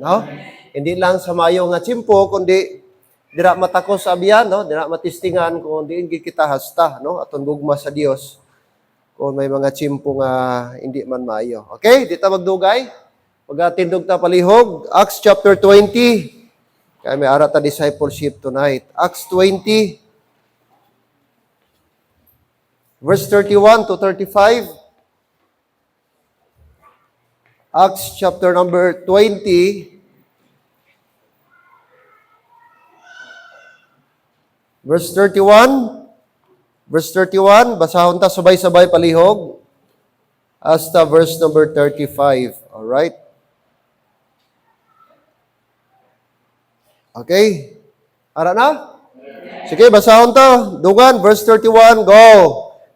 No? Hindi lang sa mayo nga tsimpo, kundi dira matakos sa abiyan, no? Dira matistingan kung diin kita hasta, no? Aton gugma sa Dios kung may mga tsimpo nga hindi man maayo. Okay, dito magdugay. Pag-atindog ta palihog, Acts chapter 20. Kaya may ara ta discipleship tonight. Acts 20, verse 31 to 35. Acts chapter number 20, verse 31. Verse 31, basahon ta sabay-sabay palihog. Hasta verse number 35. Alright? Okay? Ara na? Sige, basahon ta. Dugan, verse 31, go!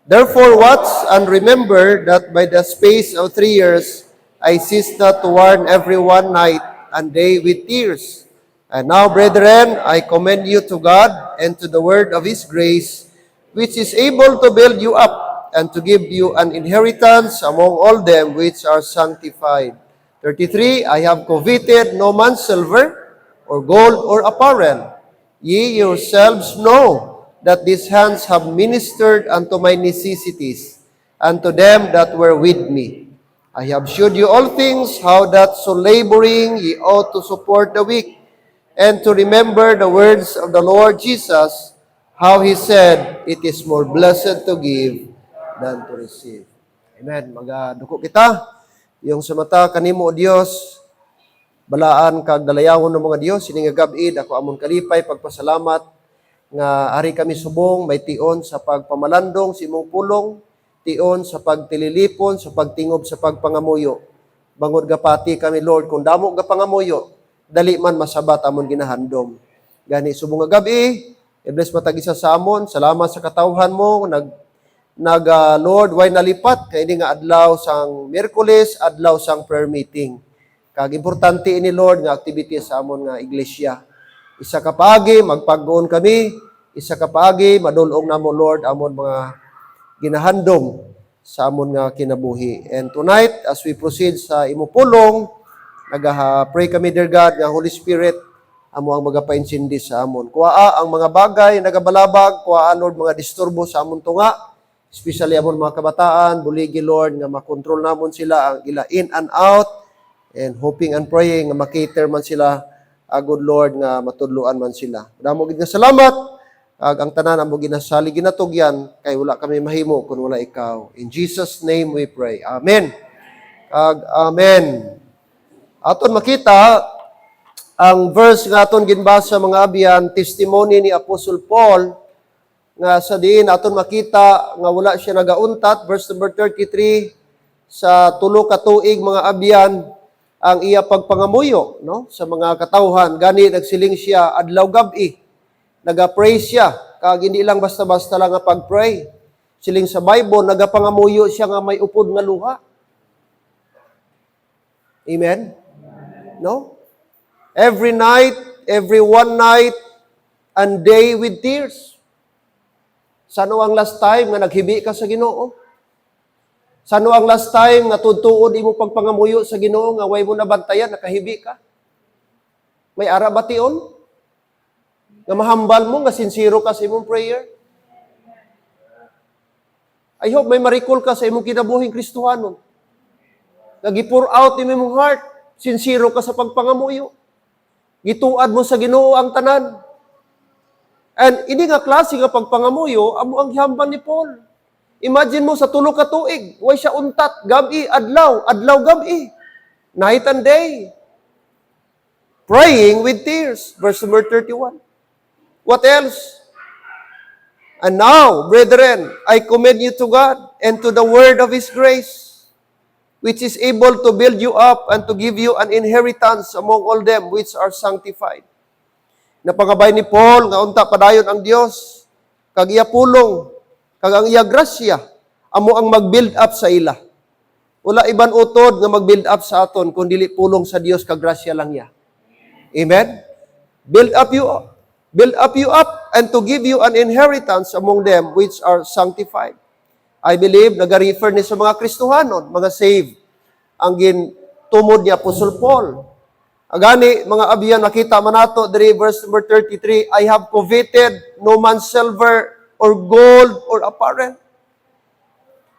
Therefore watch and remember that by the space of 3 years, I ceased not to warn everyone night and day with tears. And now, brethren, I commend you to God and to the word of His grace, which is able to build you up and to give you an inheritance among all them which are sanctified. 33, I have coveted no man's silver, or gold, or apparel. Ye yourselves know that these hands have ministered unto my necessities, unto them that were with me. I have shewed you all things, how that so laboring ye ought to support the weak, and to remember the words of the Lord Jesus, how He said, it is more blessed to give than to receive. Amen. Magaduko kita, yung sa mata kanimo, Dios, balaan kag dalayawon ng mga Dios, sining gabi ako amon kalipay pagpasalamat nga ari kami subong may tion sa pagpamalandong sa imong pulong, tion sa pagtililipon, sa pagtingob sa pagpangamuyo. Bangod gapati kami Lord kung damo ga pangamuyo, dali man masabat amon ginahandom. Gani subong nga gabi, i-bless matag isa sa amon, salamat sa katawhan mo Lord way nalipat kay ini nga adlaw sang Miyerkules, adlaw sang prayer meeting. Kag importante ini Lord nga activity sa amon nga iglesia. Isa ka paagi magpag-on kami, isa ka paagi madulong namo Lord amon mga ginahandom sa amon nga kinabuhi. And tonight as we proceed sa imo pulong, nagaha-pray kami dear God nga Holy Spirit amo ang magapaintsindi sa amon. Kuwaa ang mga bagay nagabalabag, kuwaa Lord mga disturbo sa amon tunga, especially amon mga kabataan, buligi Lord nga makontrol namon sila ang ila in and out. And hoping and praying nga makater man sila, good Lord, nga matudluan man sila. Damo gid nga salamat, ang tanan amo ginasali ginatugyan, kay wala kami mahimo kung wala ikaw. In Jesus' name we pray. Amen. Amen. Aton makita, ang verse nga aton ginbasa mga abyan, testimony ni Apostle Paul, nga sa diin aton makita, nga wala siya nagauntat, verse number 33, sa tulo ka tuig mga abyan, ang iya pagpangamuyo, no, sa mga katawhan. Gani nagsiling siya adlaw gabi, naga-pray siya, kag hindi lang basta-basta lang nga pag-pray. Siling sa Bible, nagapangamuyo siya nga may upod nga luha. Amen? No? Every night, every one night, and day with tears. Sano ang last time nga naghibi ka sa Ginoo? Sano ang last time nga tutuod imo pagpangamuyo sa Ginoo nga way mo nabantayan, nakahibi ka? May ara ba tion? Nga mahambal mo, nga sincero ka sa imong prayer? I hope may ma-recall ka sa imong kinabuhing Kristohanon. Nag-pour out imong heart, sincero ka sa pagpangamuyo. Gituad mo sa Ginoo ang tanan. And ini nga klase nga pagpangamuyo, amo ang gihamban ni Paul. Imagine mo sa tulo ka tuig, way siya untat, gabi, adlaw, gabi, night and day. Praying with tears. Verse number 31. What else? And now, brethren, I commend you to God and to the word of His grace, which is able to build you up and to give you an inheritance among all them which are sanctified. Napangabay ni Paul, nga unta padayon ang Dios, kag iya pulong, kag ang iya grasya, amo ang mag-build up sa ila. Wala iban utod nga mag-build up sa aton, kung dili pulong sa Dios kag grasya lang niya. Amen? Build up you up, and to give you an inheritance among them which are sanctified. I believe, nag-refer ni sa mga Kristohanon, mga saved, ang gintumod ni Apostle Paul. Agani, mga abyan, nakita man nato diri verse number 33, I have coveted no man's silver or gold or apparel.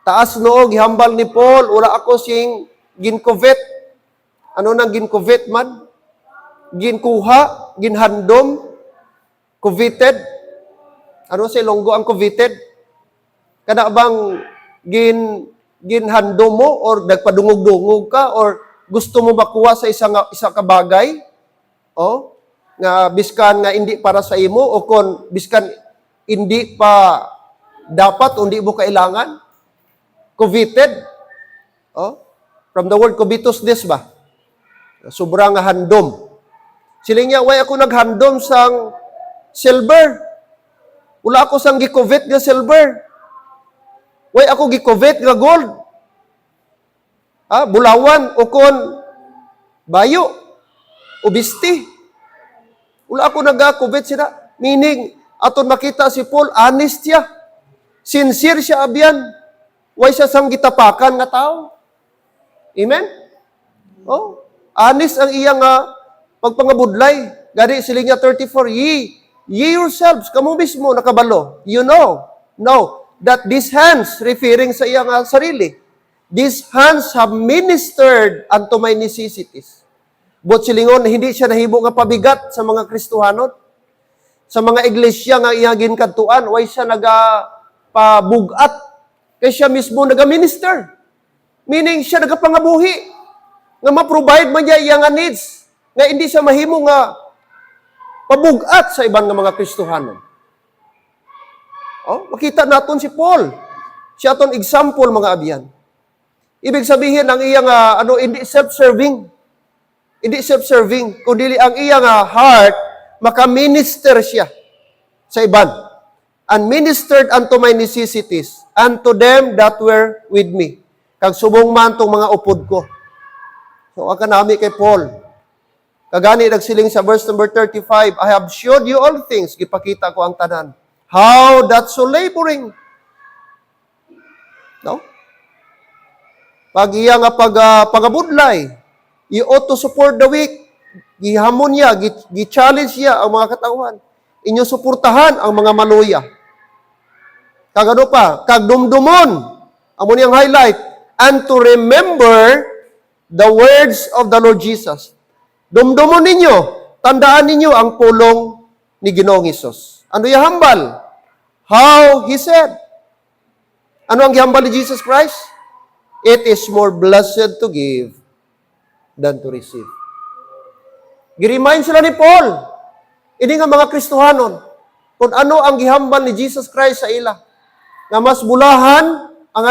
Taas noog, gihambal ni Paul, wala ako sing gincovet. Ano nang gincovet man? Ginkuha, ginhandom, coveted. Ano sa Ilonggo ang coveted? Kada bang ginhandom mo or nagpadungog-dungog ka or gusto mo makuha sa isa ka bagay? O, nga biskan nga hindi para sa imo o kon biskan hindi pa dapat o hindi mo kailangan? Coveted? O, from the word covetousness ba? Sobrang nga handom. Siling niya, why ako naghandom sang silver? Wala ako sang gi-covet nga silver. Why ako gi-covet nga gold? Bulawan o kon bayo o bisti. Wala ako nag-covet sila. Meaning, aton makita si Paul, honest siya. Sincere siya abyan. Why siya sang gitapakan nga tao? Amen? Oh, honest ang iyang pagpangabudlay. Gari siling niya 34, ye yourselves, kamo mismo nakabalo, you know that these hands, referring sa iyang sarili, these hands have ministered unto my necessities. But silingon, hindi siya nahimo nga pabigat sa mga Kristohanon. Sa mga iglesia nga iyang ginkantuan, why siya nagapabugat? Kaya siya mismo nagaminister. Meaning, siya nagapangabuhi. Nga ma-provide man niya iyang needs. Nga hindi siya mahimo nga pabugat sa ibang mga Kristohanon. Oh, makita naton si Paul. Siya aton example, mga abyan. Ibig sabihin, ang iyang, hindi self-serving. Hindi self-serving. Kundi ang iyang heart, maka-minister siya sa iban. And ministered unto my necessities, unto them that were with me. Kag subong man tong mga upod ko. So, ang kanami kay Paul. Kagani nagsiling sa verse number 35, I have showed you all things. Gipakita ko ang tanan. How that so laboring. No? Pag iya nga pagabudlay, you ought to support the weak. Gihamon niya, gi-challenge niya ang mga katauhan. Inyo suportahan ang mga maluya. Kagano pa, kagdumdumon, amo niyang highlight, and to remember the words of the Lord Jesus. Dumdumon ninyo, tandaan ninyo ang pulong ni Ginoong Hesus. Ano yung hambal? How He said. Ano ang gihambal ni Jesus Christ? It is more blessed to give than to receive. Giremind sila ni Paul. Ini nga mga Kristohanon. Kung ano ang gihambal ni Jesus Christ sa ila. Na mas bulahan ang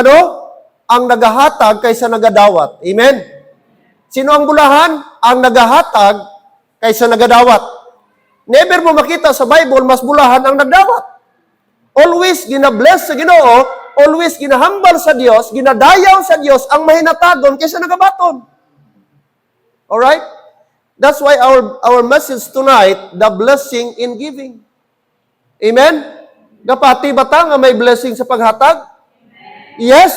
ang nagahatag kaysa nagadawat. Amen? Sino ang bulahan? Ang nagahatag kaysa nagadawat. Never mo makita sa Bible, mas bulahan ang nagdawat. Always ginabless sa Ginoo, always ginahambal sa Dios, ginadayaw sa Dios ang mahinatagon kaysa nagabaton. Alright? That's why our message tonight, the blessing in giving. Amen? Gapati bata nga may blessing sa paghatag? Yes.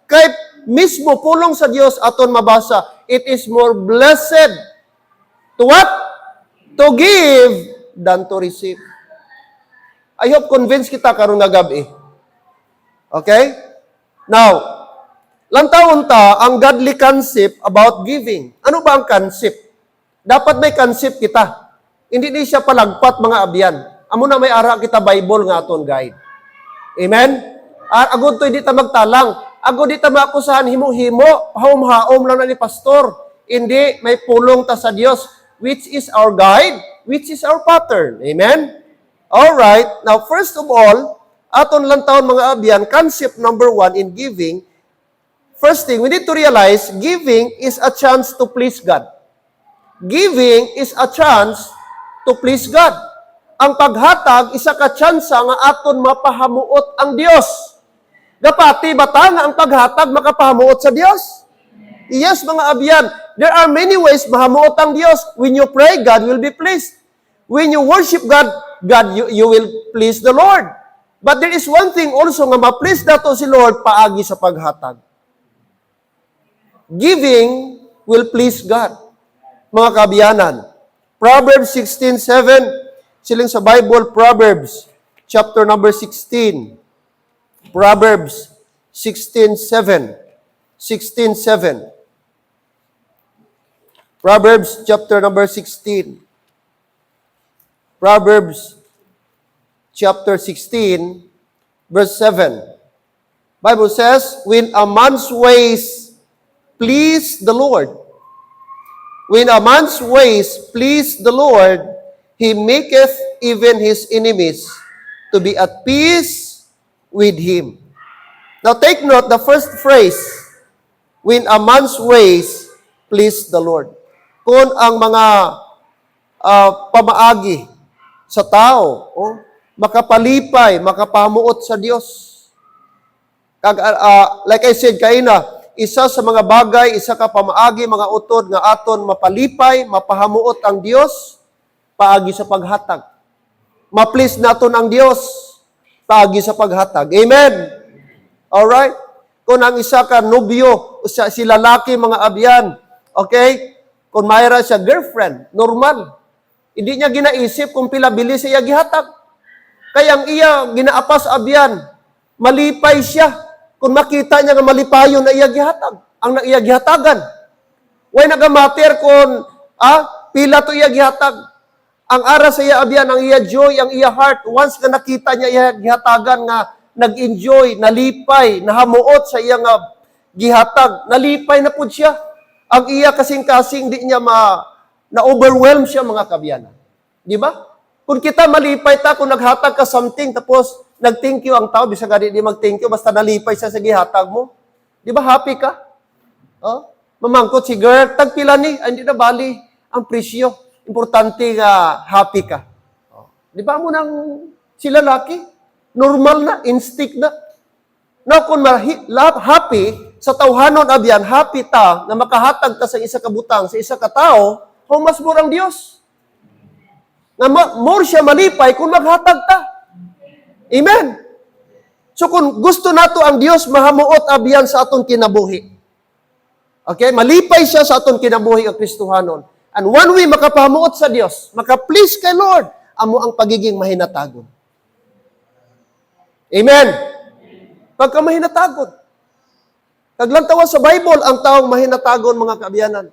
Kay mismo pulong sa Dios aton mabasa, it is more blessed to what? To give than to receive. I hope convinced kita karon nga gabi. Okay? Now, lantawon ta ang godly concept about giving. Ano ba ang concept? Dapat may concept kita. Hindi di siya palagpat mga abyan. Amo na may ara kita Bible nga aton guide. Amen? Agod to hindi ta magtalang. Agod di ta maakusahan himo-himo, haom-haom lang na ni pastor. Hindi, may pulong ta sa Dios, which is our guide, which is our pattern. Amen? Alright, now first of all, aton lang taon mga abyan, concept number 1 in giving, first thing, we need to realize, giving is a chance to please God. Giving is a chance to please God. Ang paghatag, isa ka tsansa nga aton mapahamuot ang Dios. Gapati bata nga ang paghatag makapahamuot sa Dios. Yes, mga abyan, there are many ways mahamuot ang Dios. When you pray, God will be pleased. When you worship God, you will please the Lord. But there is one thing also nga ma-please dato si Lord paagi sa paghatag. Giving will please God. mga kabiyanan. Proverbs 16:7, siling sa Bible, Proverbs, chapter number 16. Proverbs 16:7. 16:7. Proverbs chapter number 16. Proverbs chapter 16, verse 7. Bible says, when a man's ways please the Lord, when a man's ways please the Lord, he maketh even his enemies to be at peace with him. Now take note, the first phrase, when a man's ways please the Lord. Kung ang mga pamaagi sa tao, makapalipay, makapamuot sa Diyos. Like I said kaina, isa sa mga bagay, isa ka pamaagi, mga utod nga aton mapalipay, mapahamuot ang Diyos, paagi sa paghatag. Ma-please naton ang Diyos, paagi sa paghatag. Amen? Alright? Kung ang isa ka nobyo, si lalaki, mga abyan, okay? Kung mayroon siya girlfriend, normal. Hindi niya ginaisip kung pila bilis siya gihatag. Kaya ang iya ginaapas abyan, malipay siya. Kung makita niya nga malipayon na iya gihatag, ang iya gihatagan. Way nagamater kung pila to iya gihatag. Ang ara sa iya abyan, ang iya joy, ang iya heart, once nga nakita niya iya gihatagan nga nag-enjoy, nalipay, nahamuot sa iya nga gihatag, nalipay na pud siya. Ang iya kasing-kasing di niya na-overwhelm siya, mga kabyanan. Di ba? Kung kita malipay ta, kung naghatag ka something, tapos nag-thank you ang tao, bisa gani di mag-thank you, basta nalipay siya sa gihatag mo. Di ba happy ka? Mamangkot si girl, tagpila ni, hindi na bali ang presyo. Importante nga happy ka. Di ba mo nang si lalaki? Normal na, instinct na. Now, kung happy, sa tawhanon abyan, happy ta na makahatag ta sa isa ka butang, sa isa ka tao, humas mo ang Diyos. Na more siya malipay kung maghatag ta. Amen. So kung gusto nato ang Diyos, mahamuot abyan sa aton kinabuhi. Okay? Malipay siya sa aton kinabuhi ang Kristohanon. And one way makapahamuot sa Diyos, maka-please kay Lord, amo ang pagiging mahinatagon. Amen. Pagka mahinatagon. Kaglantawa sa Bible, ang taong mahinatagon, mga kaabyanan.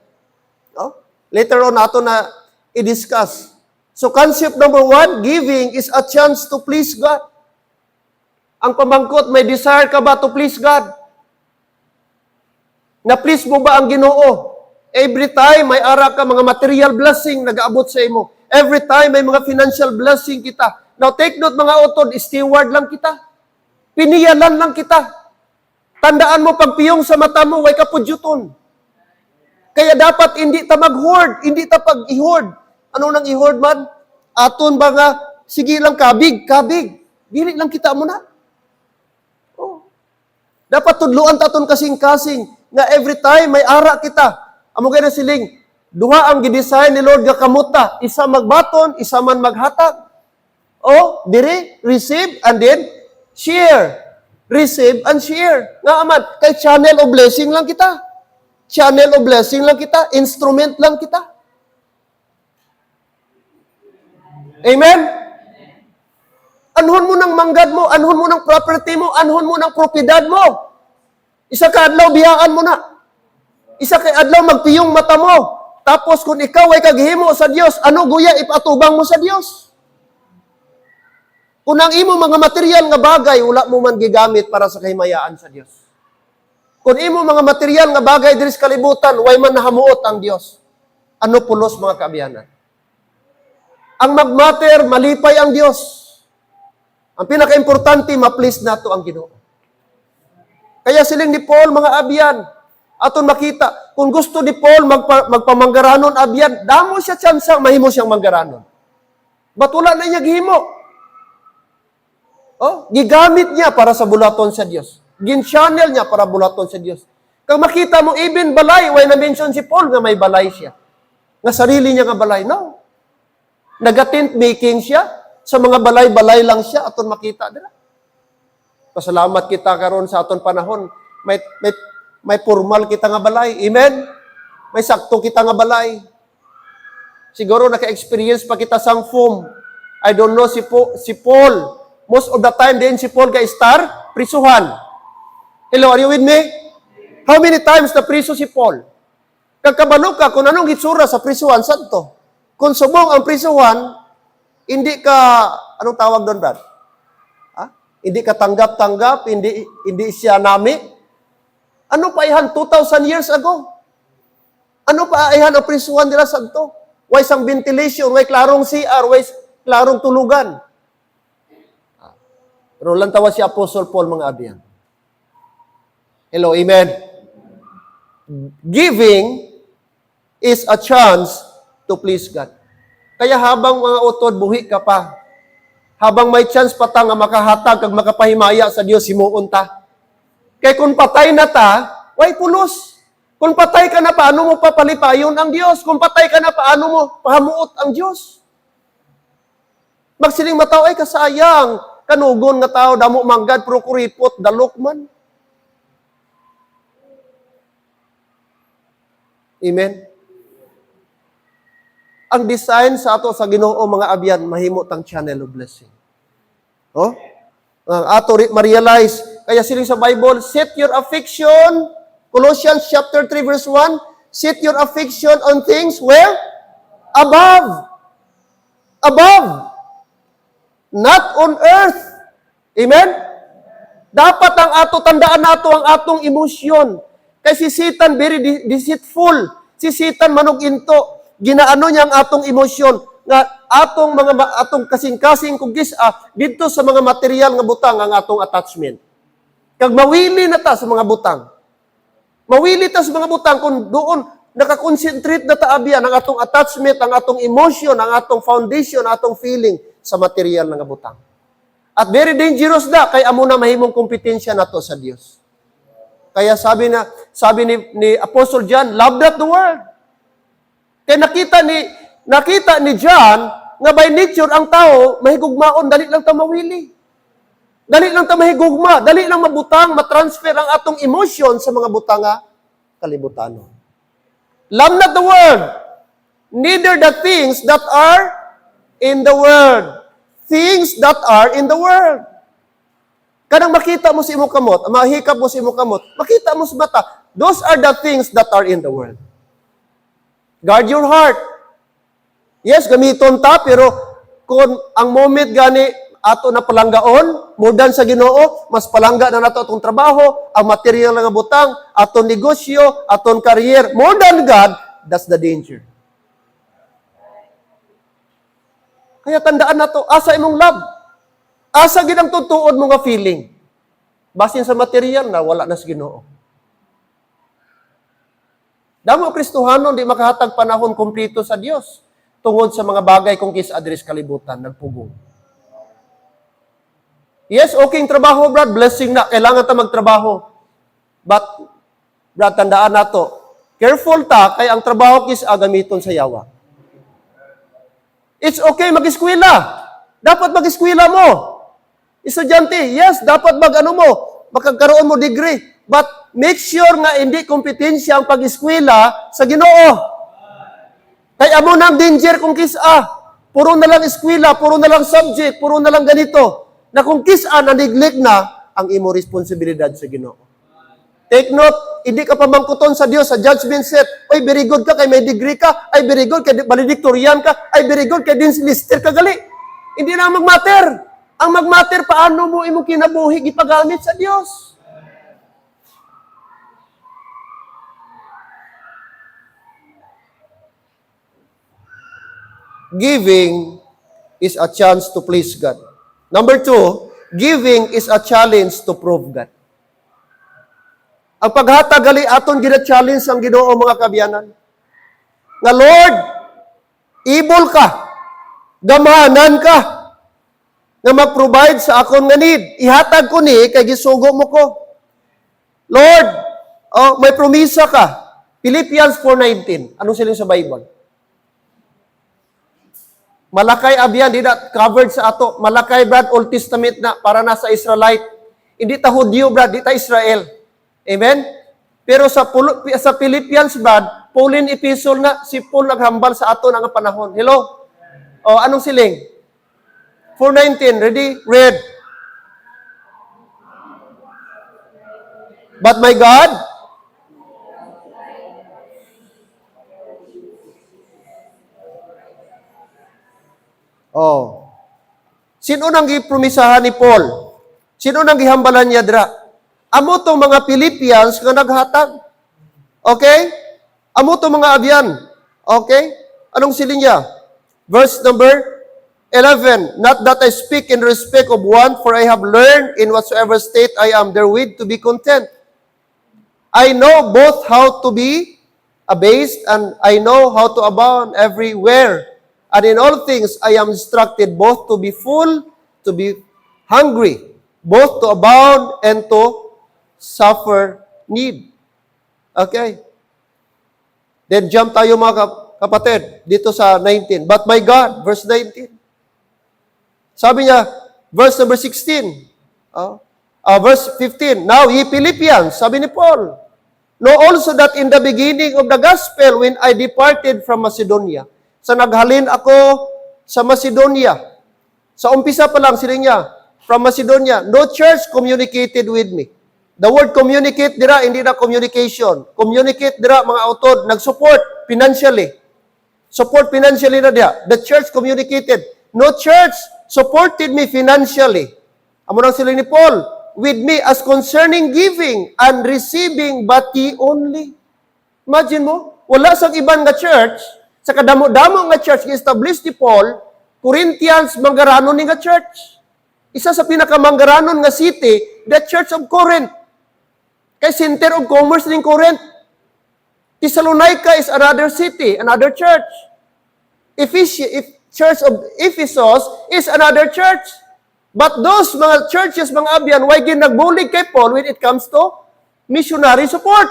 Later on, nato na i-discuss. So, concept number 1, giving is a chance to please God. Ang pamangkot, may desire ka ba to please God? Na-please mo ba ang Ginoo? Every time, may ara ka mga material blessing nag-aabot sa imo. Every time, may mga financial blessing kita. Now, take note, mga utod, steward lang kita. Piniyalan lang kita. Tandaan mo, pagpiyong sa mata mo, way kapudyuton. Kaya dapat hindi ta mag-hoard, hindi ta pag-i-hoard. Ano nang i-hoard man? Aton ba nga, sige lang kabig. Dili lang kita mo na. Dapat tudluan ta aton kasing-kasing, nga every time may ara kita. Amo kay na siling, duha ang gidesign ni Lord nga kamuta, isa magbaton, isa man maghatag. Diri, receive and then share. Receive and share. Nga aman, kay channel of blessing lang kita. Channel of blessing lang kita. Instrument lang kita. Amen? Anhon mo ng manggad mo, anhon mo ng property mo, anhon mo ng propiedad mo. Isa ka adlaw, biyaan mo na. Isa ka adlaw, magpiyong mata mo. Tapos kung ikaw ay kaghimo sa Diyos, ano guya ipatubang mo sa Diyos? Kung ang imo mga material nga bagay, wala mo man gigamit para sa kahimayaan sa Diyos. Kung imo mga material nga bagay diri sa kalibutan, way man nahamuot ang Diyos. Ano pulos, mga kaabyanan? Ang magmater, malipay ang Diyos. Ang pinaka-importante, ma-please nato ang Ginoo. Kaya siling ni Paul, mga abyan, aton makita, kung gusto ni Paul magpamanggaranon abyan, damo siya tsansang mahimo siyang manggaranon. Ba't wala na niya gihimo? Gigamit niya para sa bulaton sa Diyos. Gin-channel niya para bulaton sa Diyos. Kung makita mo, even balay, way na-mention si Paul nga may balay siya. Nga sarili niya nga balay. No. Nag-tent making siya. Sa mga balay-balay lang siya. Aton makita. Pasalamat kita karon sa aton panahon. May formal kita nga balay. Amen? May sakto kita nga balay. Siguro naka-experience pa kita sang foam. I don't know si Paul. Most of the time din si Paul ka-star, prisuhan. Hello, are you with me? How many times na priso si Paul? Kagkabalo ka kung anong hitsura sa prisuhan, santo. Kung subong ang prisuhan, hindi ka, anong tawag doon, Brad? Hindi ka tanggap-tanggap, hindi siya nami. Ano pa ihan 2,000 years ago? Ano pa ihan ang prisuhan nila santo? Why sang ventilation, why klarong CR, why klarong tulugan? Pero lang tawa si Apostle Paul mga abiyan. Hello, amen. Giving is a chance to please God. Kaya habang mga utod, buhi ka pa. Habang may chance pa ta nga makahatag kag makapahimaya sa Dios himuon ta. Kay kung patay na ta, why pulos? Kung patay ka na, paano mo papalipayon ang Diyos? Kung patay ka na, paano mo pahamuot ang Diyos? Magsiling mataw ay kasayang, kanugon nga tao, damo manggad, pero kuripot, dalok man. Amen? Ang design sa ato sa Ginoo mga abyan, mahimo tang channel of blessing. Oh? Ang ato ma-realize, kaya siling sa Bible, set your affection, Colossians chapter 3 verse 1, set your affection on things where? Above. Above. Not on earth. Amen? Dapat ang ato, tandaan nato ang atong emosyon. Kay si Satan very deceitful. Si Satan manog into. Ginaano niya ang atong emosyon nga atong kasing-kasing kung dito sa mga material nga butang ang atong attachment. Kag mawili na ta sa mga butang. Mawili ta sa mga butang kung doon nakakonsentrate na ta abyan ang atong attachment, ang atong emotion, ang atong foundation, ang atong feeling sa material nga butang. At very dangerous na kay amo na mahimong kompetensya nato sa Dios. Kaya sabi ni Apostle John, love not the world. Kaya nakita ni John nga by nature ang tao mahigugmaon, dali lang ta mawili. Dali lang ta mahigugma, dali lang mabutang, matransfer ang atong emotion sa mga butanga kalibutanon. Love not the world, neither the things that are in the world. Things that are in the world. Kanang makita mo si imong kamot, mahikap mo si imong kamot, makita mo sa mata, those are the things that are in the world. Guard your heart. Yes, gamiton ta, pero kung ang moment gani ato na palanggaon, mudan sa Ginoo, mas palangga na nato atong trabaho, ang material nga butang, atong negosyo, atong career, more than God, that's the danger. Kaya tandaan nato, asa imong love. Asa gid ang tutuod mo nga feeling. Basin sa material na wala na sa Ginoo. Damo Kristohanon di makahatag panahon kompleto sa Dios tungod sa mga bagay kung kis address kalibutan nagpugong. Yes, okay trabaho, brad, blessing na kailangan ta magtrabaho. But brad, tandaan nato, careful ta kay ang trabaho kis gamiton sa yawa. It's okay mag-eskwela. Dapat mag-eskwela mo. Estudyante, yes, dapat makagkaroon mo degree. But make sure nga hindi kompetensya ang pag-eskwela sa Ginoo. Kaya amo na ang danger kung puro na lang eskwela, puro na lang subject, puro na lang ganito. Na kung na-neglect na ang imo responsibilidad sa Ginoo. Take note, hindi ka pamangkuton sa Dios sa judgment set. Ay, very good ka, kay may degree ka. Ay, very good, kay valedictorian ka. Ay, very good, kay lister ka gali. Hindi na magmatter. Ang magmatter, paano mo imo kinabuhi gipagamit sa Dios. Giving is a chance to please God. Number 2, giving is a challenge to prove God. Ang paghatag gali aton gina-challenge ang Ginoo mga kabyanan. Nga Lord, able ka, gamahanan ka, nga mag-provide sa akon nga need. Ihatag ko ni, kay gisugo mo ko. Lord, may promisa ka. Philippians 4:19. Anong siling sa Bible? Malakay abyan, di na covered sa ato. Malakay, brad, Old Testament na, para na sa Israelite. Hindi ta Hudyo, brad, di ta Israel. Amen? Pero sa Philippians, brad, Pauline epistle na si Paul naghambal sa aton ang panahon. Hello? O, anong siling? 4:19. Ready? Read. But my God, oh. Sino nang gipromisahan ni Paul? Sino nang gihambalan niya dira? Amo tong mga Philippians nga naghatag. Okay? Amo tong mga abyan. Okay? Anong siling niya? Verse number 11. Not that I speak in respect of want, for I have learned in whatsoever state I am therewith to be content. I know both how to be abased and I know how to abound everywhere. And in all things I am instructed both to be full, to be hungry, both to abound and to suffer need. Okay? Then jump tayo mga kapatid dito sa 19. But my God, verse 19. Sabi niya, verse number 16. Verse 15. Now ye Philippians, sabi ni Paul, know also that in the beginning of the gospel, when I departed from Macedonia, sa naghalin ako sa Macedonia, sa umpisa pa lang sila niya, from Macedonia, no church communicated with me. The word communicate dira, hindi na communication. Communicate dira, mga author, nag-support financially. Support financially na dira. The church communicated. No church supported me financially. Amo nang sila ni Paul, with me as concerning giving and receiving, but ye only. Imagine mo, wala sa ibang nga church, sa kadamo-damo nga church, i-establish ni Paul, Corinthians, manggaranon ni nga church. Isa sa pinakamanggaranon nga city, the Church of Corinth. Kay center of commerce ng Corinth. Thessalonica is another city, another church. Church of Ephesus is another church. But those mga churches, mga abyan, why ginagbulig kay Paul when it comes to missionary support?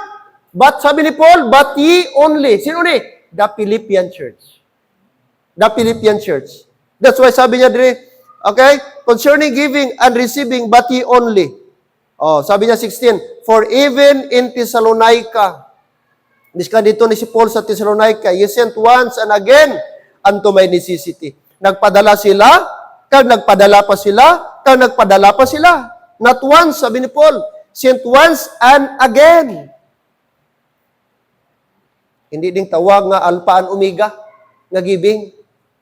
But sabi ni Paul, but ye only. Sino ni? The Philippian church. The Philippian church. That's why sabi niya diri, okay, concerning giving and receiving, but ye only. Oh, sabi niya 16, for even in Thessalonica, diskan dito ni si Paul sa Thessalonica, ye sent once and again unto my necessity. Nagpadala sila, kag nagpadala pa sila, kag nagpadala pa sila. Not once, sabi ni Paul, sent once and again. Hindi ding tawag nga alpha and omega, nga giving,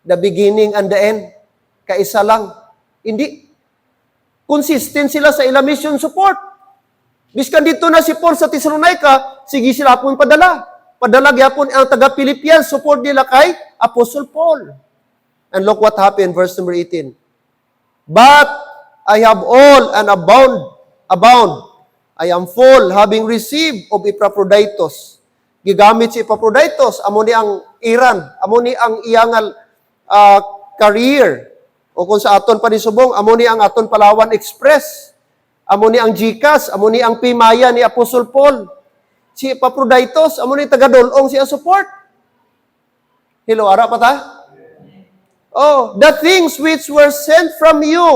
the beginning and the end. Kaisa lang. Hindi. Consistent sila sa ila mission support. Biskan dito na si Paul sa Thessalonica, sige sila pong padala. Padala gyapon ang taga-Philippians, support nila kay Apostle Paul. And look what happened, verse number 18. But I have all and abound. I am full, having received of Epaphroditus. Gigamit si Epaphroditus, amo ni ang Iran, amo ni ang iyangal career. O kung sa aton panisubong, amo ni ang aton Palawan Express. Amo ni ang GCash, amo ni ang Pimaya ni Apostle Paul. Si Epaphroditus, amo ni taga-Dolong siya support. Hello, ara pa ta? Oh, the things which were sent from you,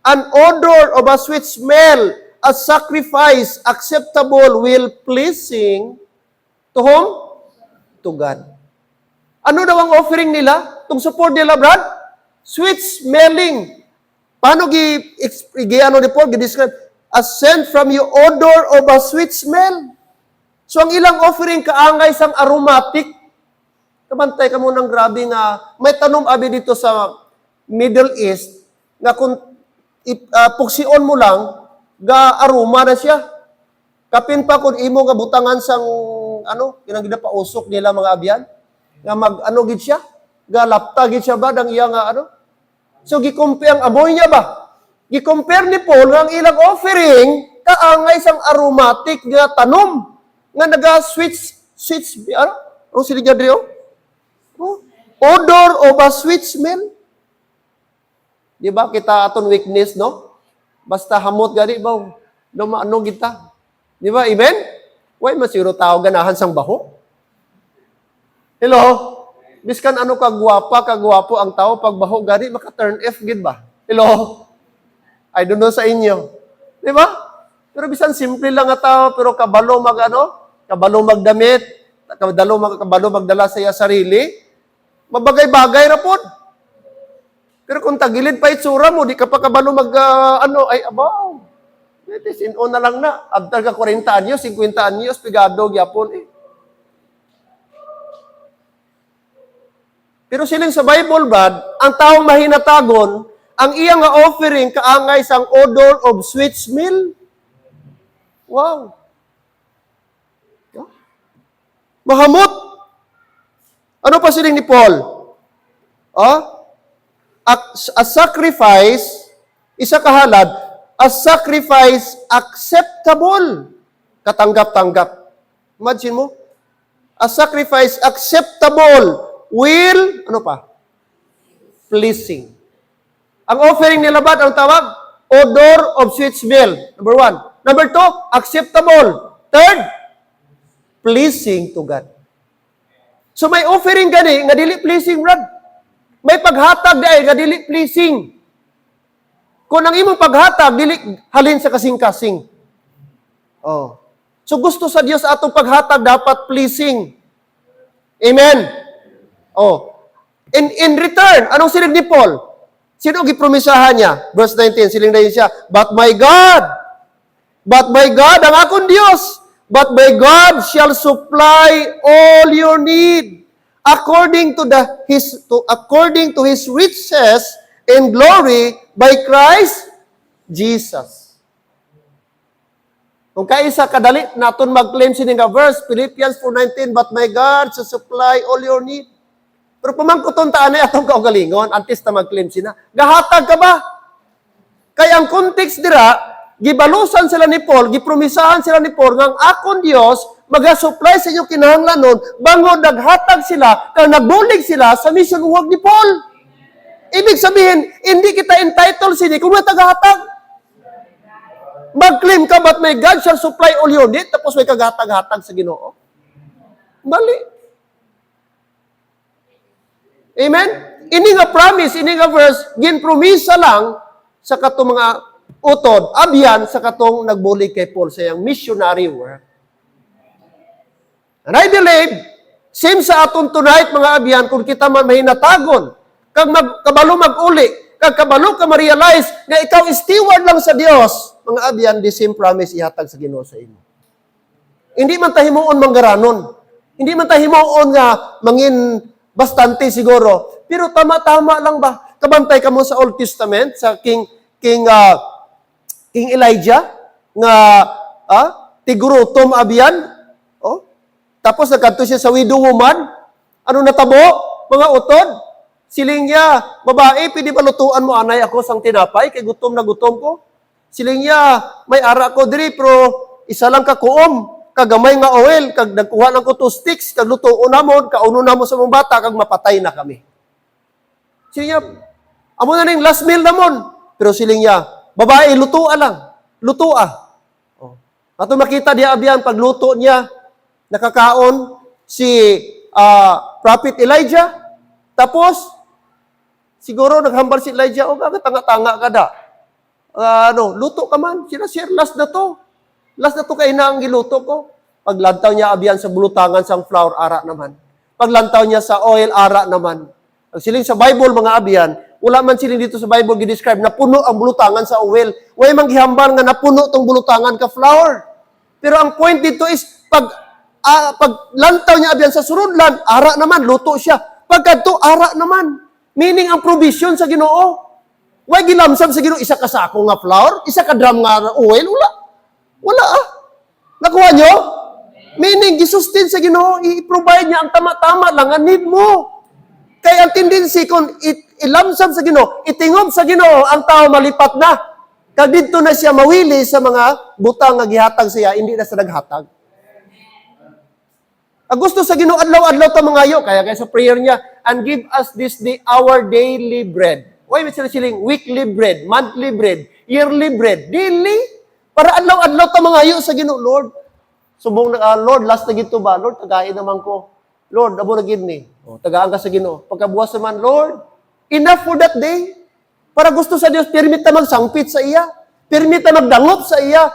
an odor of a sweet smell, a sacrifice acceptable, will pleasing to whom? To God. Ano daw ang offering nila? Itong support nila, Brad? Sweet smelling. Paano ano ni Paul? Describe, as sent from you, odor of a sweet smell. So ang ilang offering kaangay sang aromatic. Kabantay ka mo ng grabe nga, may tanong abi dito sa Middle East, nga kung puksion mo lang, ga aroma na siya. Kapin pa kung imo nga butangan sang, ginagida pa usok nila mga abyan, nga gid siya, ga lapta gid siya ba, dang iya nga So, gi-compare ang amoy niya ba? Gi-compare ni Paul nga ang ilang offering, kaangay sang aromatic nga tanom, nga naga-sweet, ano sila dyan rin, odor of a sweet smell. Di ba? Kita aton weakness, no? Basta hamot gani ba? Ano kita? Di ba? Amen? Why masiro tao ganahan sang baho? Hello? Biskan ano kagwapo ang tao pag baho gani maka-turn F gid ba? Hello? I don't know sa inyo. Di ba? Pero bisan simple lang nga tao pero kabalo magdamit. kabalo magdala sa iya sarili, mabagay-bagay ra pod. Pero kung tagilid pa itsura mo, di ka pa kabalo ay abaw. Sin-on na lang na. After ka 40 anyos, 50 anyos, pigado, gyapon eh. Pero siling sa Bible, Brad, ang taong mahinatagon, ang iyang nga offering kaangay sang odor of sweet smell. Wow. Mahamot. Ano pa siling ni Paul? A sacrifice, isa kahalad, a sacrifice acceptable. Katanggap-tanggap. Imagine mo? A sacrifice acceptable. Will, ano pa? Pleasing. Ang offering nila ba, ang tawag? Odor of sweet smell. Number 1. Number 2, acceptable. Third, pleasing to God. So may offering gani, nga dili pleasing, Brad. May paghatag dahil nga dili pleasing. Kung ang imong paghatag, dili halin sa kasing-kasing. Oh. So gusto sa Dios atong paghatag dapat pleasing. Amen. Oh. In return, anong siling ni Paul? Sino gipromisahan niya? Verse 19, siling na yun siya, But my God, ang akong Diyos, but my God shall supply all your need according to his riches in glory by Christ Jesus. Kung kaisa kadali naton mag-claim sining nga verse, Philippians 4:19, but my God shall supply all your need. Pero pamangkuton taan ay atong kaugalingon, antes na mag-claim sina. Gahatag ka ba? Kaya ang context dira, gibalusan sila ni Paul, gipromisahan sila ni Paul, nga ang akong Diyos, mag-supply sa inyo kinahanglanon, bango naghatag sila, kaya nagbulig sila sa mission work ni Paul. Ibig sabihin, hindi kita entitled sini kung may tagahatag. Mag-claim ka, but my God shall supply all your need, tapos may kaghatag-hatag sa Ginoo. Mali. Amen? Ini nga promise, ini nga verse, ginpromisa lang sa katong mga utod, abyan sa katong nagbulig kay Paul sa iyang missionary work. And I believe, same sa aton tonight, mga abyan, kung kita man mahinatagon, kag kabalo mag-uli, kag kabalo ka ma-realize na ikaw steward lang sa Dios, mga abyan, the same promise ihatag sa Ginoo sa imo. Hindi man tahimuon manggaranon. Hindi man tahimuon nga mangin bastante siguro. Pero tama-tama lang ba? Kabantay ka mo sa Old Testament, sa King Elijah, nga tigurutom abiyan. Oh? Tapos nagkanto siya sa widow woman. Ano natabo? Mga utod. Siling niya, babae, pwede ba lutuan mo anay ako sang tinapay? Kay gutom na gutom ko. Siling niya, may ara ko diri, pero isa lang ka kuom. Kagamay nga oil, kag nagkuha lang ko 2 sticks, kag lutuon namon, kauno namon sa mga bata, kag mapatay na kami. Siling niya, amo na ning last meal namon. Pero siling niya, babae, lutua lang. Lutua. Oh. Ato makita diya abiyan, pagluto niya, nakakaon si Prophet Elijah. Tapos, siguro naghambal si Elijah, o tanga-tanga ka da. Luto ka man. Sir, last na to. Last na to kay na ang giluto ko. Paglantaw niya abiyan sa bulutangan sang flour, ara naman. Paglantaw niya sa oil, ara naman. Ang siling sa Bible, mga abiyan, wala man siling dito sa Bible gi-describe na puno ang bulutangan sa oil. Way mang gihambal nga napuno tong bulutangan ka flour. Pero ang point dito is, paglantaw niya abiyan sa surudlan, ara naman, luto siya. Pagkadto, ara naman. Meaning ang provision sa Ginoo. Way gilamsam sa Ginoo, isa ka sako nga flour, isa ka drum nga oil, wala Nakuha nyo? Meaning, gisustin sa Ginoo, i-provide niya ang tama-tama lang ang need mo. Kaya ang tendency kung ilamsam sa Ginoo, itingob sa Ginoo, ang tao malipat na. Kag dito na siya mawili sa mga butang nga gihatag siya, hindi na sa naghatag. Ang gusto sa Ginoo, adlaw-adlaw ta mangayo, kaya sa prayer niya, and give us this day our daily bread. Why may siling weekly bread, monthly bread, yearly bread, daily? Para adlaw-adlaw ta mangayo sa Ginoo, Lord. Subong na, Lord, last na gito ba? Lord, tagain naman ko. Lord, abo na gid ni. Tagaan ka sa Ginoo. Pagkabuwas naman, Lord, enough for that day. Para gusto sa Dios, permit ta magsangpit sa iya. Permit ta magdangop sa iya.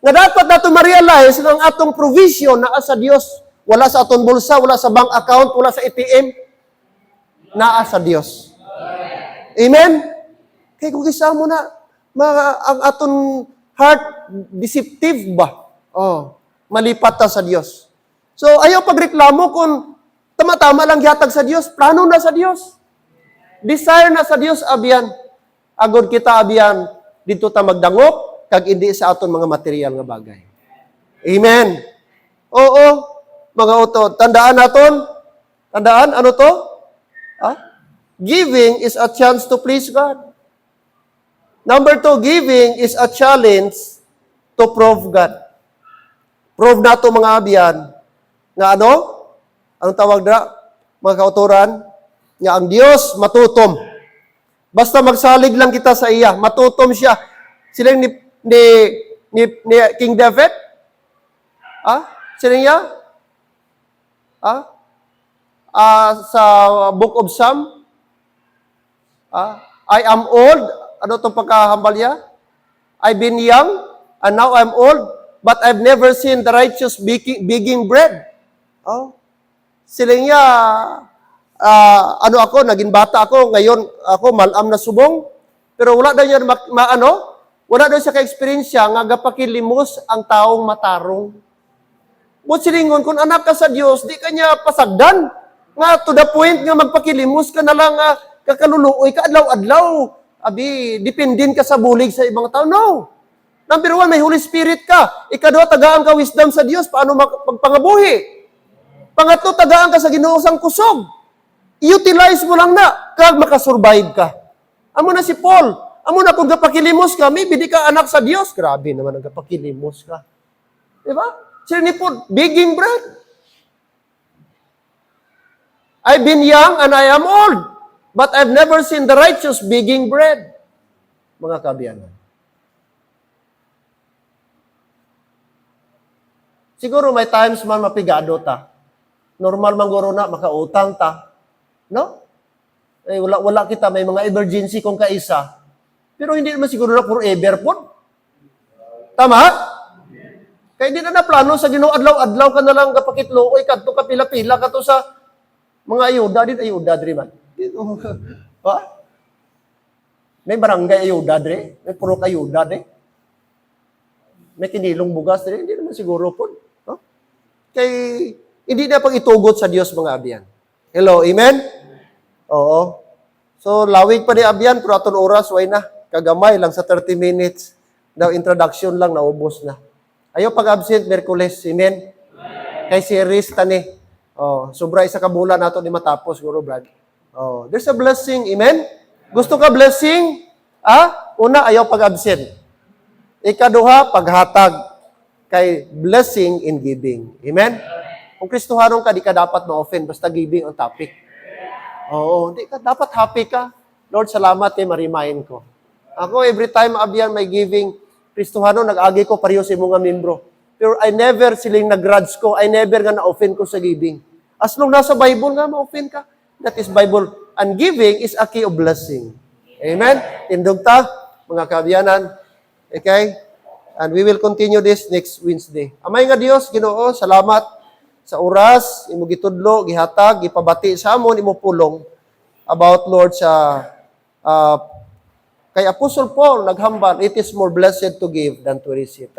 Nga dapat nato ma-realize ng atong provision na sa Dios. wala sa aton bulsa, wala sa bank account, wala sa ATM, naa sa Dios. Amen? Kaya kung kisamo na, ang aton heart, deceptive ba? Oh, malipat ta sa Dios. So, ayaw pagreklamo kung tama-tama lang yatag sa Dios, plano na sa Dios. Desire na sa Dios, abiyan. Agod kita, abiyan, dito ta magdangop, kag hindi sa aton mga material nga bagay. Amen. Oo, mga uto. Tandaan naton? Tandaan, ano to? Giving is a chance to please God. Number 2, giving is a challenge to prove God. Prove na to mga abiyan, nga ano? Anong tawag na, mga kauturan? Nga ang Diyos matutom. Basta magsalig lang kita sa iya, matutom siya. Sila ni King David? Sila niya? Sa Book of Psalm? I am old. Ano itong pagkahambal niya? I've been young, and now I'm old, but I've never seen the righteous begging bread. Sila niya, naging bata ako, ngayon ako malam na subong, pero wala daw niya wala daw siya ka-experience nga gapakilimos ang taong matarong. But silingon, kung anak ka sa Diyos, di ka niya pasagdan, nga to the point nga magpakilimos ka na lang, kakaluluoy ka, adlaw-adlaw, dipindin ka sa bulig sa ibang tao. No. Number 1, may Holy Spirit ka. Ikadua, tagaan ka wisdom sa Diyos, paano magpangabuhi. Pangatlo, tagaan ka sa ginuusang kusog. I-utilize mo lang na, kag makasurvive ka. Amo na si Paul. Amo na kung gapakilimos ka, maybe di ka anak sa Diyos. Grabe naman ang gapakilimos ka. Diba? Sila ni Paul, begging bread. I've been young and I am old, but I've never seen the righteous begging bread. Mga kabiyanan. Siguro may times man mapigado ta. Normal man guro na, makautang ta. No? Wala kita, may mga emergency kung kaisa. Pero hindi naman siguro na forever po. Tama? Kaya hindi na plano sa Ginoo, adlaw-adlaw ka na lang kapakitlo, kadto ka pila-pila ka to sa mga ayuda diri man. Ha? May barangay ayuda diri, may purok ayuda diri. May kinilong bugas diri, hindi naman siguro po. No? Kay hindi na pag itugot sa Dios mga abyan. Hello, amen? Oo. So lawig pa ni abyan pero aton oras way na. Kagamay lang sa 30 minutes. Daw introduction lang naubos na. Ayaw pag-absent Miyerkules, amen? Kay series tani. Sobra isa ka bulan nato ni matapos, guro Brad. There's a blessing, amen? Gusto ka blessing? Una, ayaw pag-absent. Ikaduha, paghatag kay blessing in giving. Amen? Kung Kristohanong ka, di ka dapat ma-offend, basta giving ang topic. Di ka, dapat happy ka. Lord, salamat ma-remind ko. Ako, every time abyan may giving, Kristohanong, nag-agi ko pareho sa mga membro. Pero I never siling nag-grudge ko. I never nga na-offend ko sa giving. As long nasa Bible nga, ma-offend ka. That is Bible. And giving is a key of blessing. Amen? Tindog ta, mga kaabyanan. Okay? And we will continue this next Wednesday. Amay nga Dios, Ginoo, salamat sa oras, imo gitudlo, gihatag, gipabati sa amon, imo pulong about Lord sa kay Apostle Paul naghambal, it is more blessed to give than to receive.